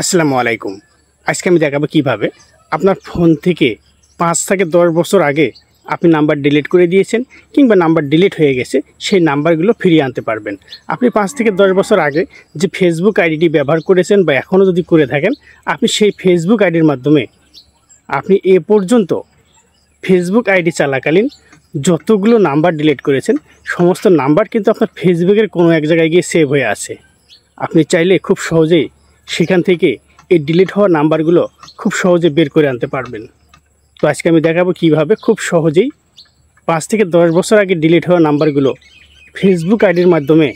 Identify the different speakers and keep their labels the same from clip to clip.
Speaker 1: আসসালামু আলাইকুম। আজকে আমি দেখাবো কিভাবে আপনার ফোন থেকে 5 থেকে 10 বছর আগে আপনি নাম্বার ডিলিট করে দিয়েছেন কিংবা নাম্বার ডিলিট হয়ে গেছে সেই নাম্বারগুলো ফিরিয়ে আনতে পারবেন। আপনি 5 থেকে 10 বছর আগে যে ফেসবুক আইডিটি ব্যবহার করেছেন বা এখনও যদি করে থাকেন, আপনি সেই ফেসবুক আইডির মাধ্যমে আপনি এ পর্যন্ত ফেসবুক আইডি চলাকালীন যতগুলো নাম্বার ডিলিট করেছেন সমস্ত নাম্বার কিন্তু আপনার ফেসবুকের কোনো এক জায়গায় গিয়ে সেভ হয়ে আছে। আপনি চাইলে খুব সহজেই সেখান থেকে এই ডিলিট হওয়া নাম্বারগুলো খুব সহজে বের করে আনতে পারবেন। তো আজকে আমি দেখাবো কিভাবে খুব সহজেই 5 থেকে 10 বছর আগে ডিলিট হওয়া নাম্বারগুলো ফেসবুক আইডির মাধ্যমে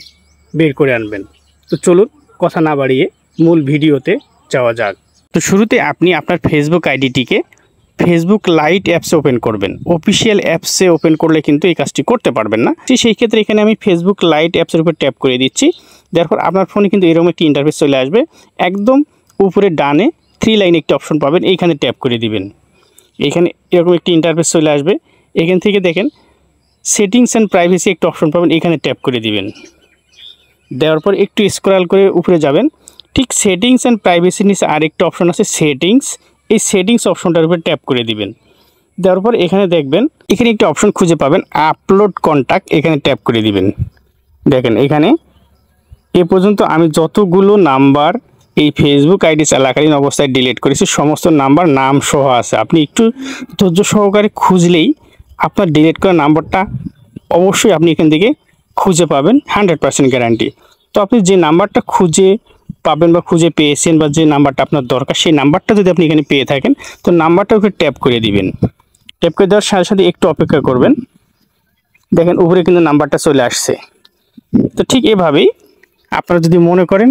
Speaker 1: বের করে আনবেন। তো চলুন কথা না বাড়িয়ে মূল ভিডিওতে যাওয়া যাক। তো শুরুতে আপনি আপনার ফেসবুক আইডিটিকে ফেসবুক লাইট অ্যাপসে ওপেন করবেন। অফিসিয়াল অ্যাপসে ওপেন করলে কিন্তু এই কাজটি করতে পারবেন না। সেই ক্ষেত্রে এখানে আমি ফেসবুক লাইট অ্যাপসের উপর ট্যাপ করে দিচ্ছি। তারপর আপনার ফোনে কিন্তু এরকম একটি ইন্টারফেস চলে আসবে। একদম উপরে ডানে 3 লাইনে একটি অপশন পাবেন, এইখানে ট্যাপ করে দিবেন। এইখানে এরকম একটি ইন্টারফেস চলে আসবে। এখান থেকে দেখেন সেটিংস অ্যান্ড প্রাইভেসি একটা অপশন পাবেন, এইখানে ট্যাপ করে দিবেন। দেওয়ার পর একটু স্ক্রল করে উপরে যাবেন। ঠিক সেটিংস অ্যান্ড প্রাইভেসির নিচে আরেকটা অপশন আছে সেটিংস, এই সেটিংস অপশনটার উপর ট্যাপ করে দিবেন। দেওয়ার পর এখানে দেখবেন এখানে একটা অপশন খুঁজে পাবেন আপলোড কন্ট্যাক্ট, এখানে ট্যাপ করে দিবেন। দেখেন এখানে এ পর্যন্ত আমি যতগুলো নাম্বার এই ফেসবুক আইডি চলাকালীন অবস্থায় ডিলিট করেছি সমস্ত নাম্বার নাম সহ আছে। আপনি একটু ধৈর্য সহকারে খুঁজলেই আপনার ডিলিট করা নাম্বারটা অবশ্যই আপনি এখান থেকে খুঁজে পাবেন, 100% গ্যারান্টি। তো আপনি যে নাম্বারটা খুঁজে পাবেন বা খুঁজে পেয়েছেন বা যে নাম্বারটা আপনার দরকার সেই নাম্বারটা যদি আপনি এখানে পেয়ে থাকেন তো নাম্বারটার উপরে ট্যাপ করে দিবেন। ট্যাপ করে দেওয়ার সাথে সাথে একটু অপেক্ষা করবেন। দেখেন উপরে কিন্তু নাম্বারটা চলে আসছে। তো ঠিক এভাবেই আপনারা যদি মনে করেন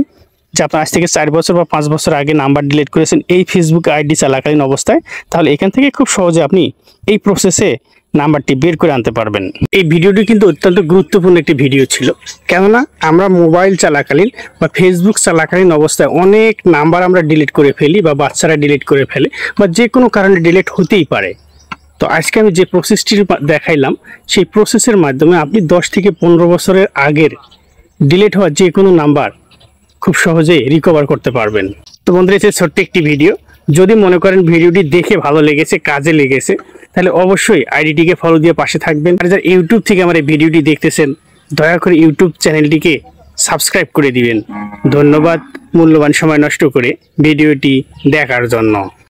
Speaker 1: যে আপনার আজ থেকে 4 বছর বা 5 বছর আগে নাম্বার ডিলিট করেছেন এই ফেসবুক আইডি চলাকালীন অবস্থায়, তাহলে এখান থেকে খুব সহজে আপনি এই প্রসেসে নাম্বারটি বের করে আনতে পারবেন। এই ভিডিওটি কিন্তু অত্যন্ত গুরুত্বপূর্ণ একটি ভিডিও ছিল, কেননা আমরা মোবাইল চলাকালীন বা ফেসবুক চলাকালীন অবস্থায় অনেক নাম্বার আমরা ডিলিট করে ফেলি বা বাচ্চারা ডিলিট করে ফেলে বা যে কোনো কারণে ডিলিট হতেই পারে। তো আজকে আমি যে প্রসেসটি দেখাইলাম সেই প্রসেসের মাধ্যমে আপনি 10 থেকে 15 বছরের আগের ডিলিট হওয়া যে কোনো নাম্বার খুব সহজেই রিকভার করতে পারবেন। তো বন্ধুরা, এই ছোট্ট একটি ভিডিও, যদি মনে করেন ভিডিওটি দেখে ভালো লেগেছে, কাজে লেগেছে, তাহলে অবশ্যই আইডিটিকে ফলো দিয়ে পাশে থাকবেন। আর যারা ইউটিউব থেকে আমার এই ভিডিওটি দেখতেছেন দয়া করে ইউটিউব চ্যানেলটিকে সাবস্ক্রাইব করে দিবেন। ধন্যবাদ মূল্যবান সময় নষ্ট করে ভিডিওটি দেখার জন্য।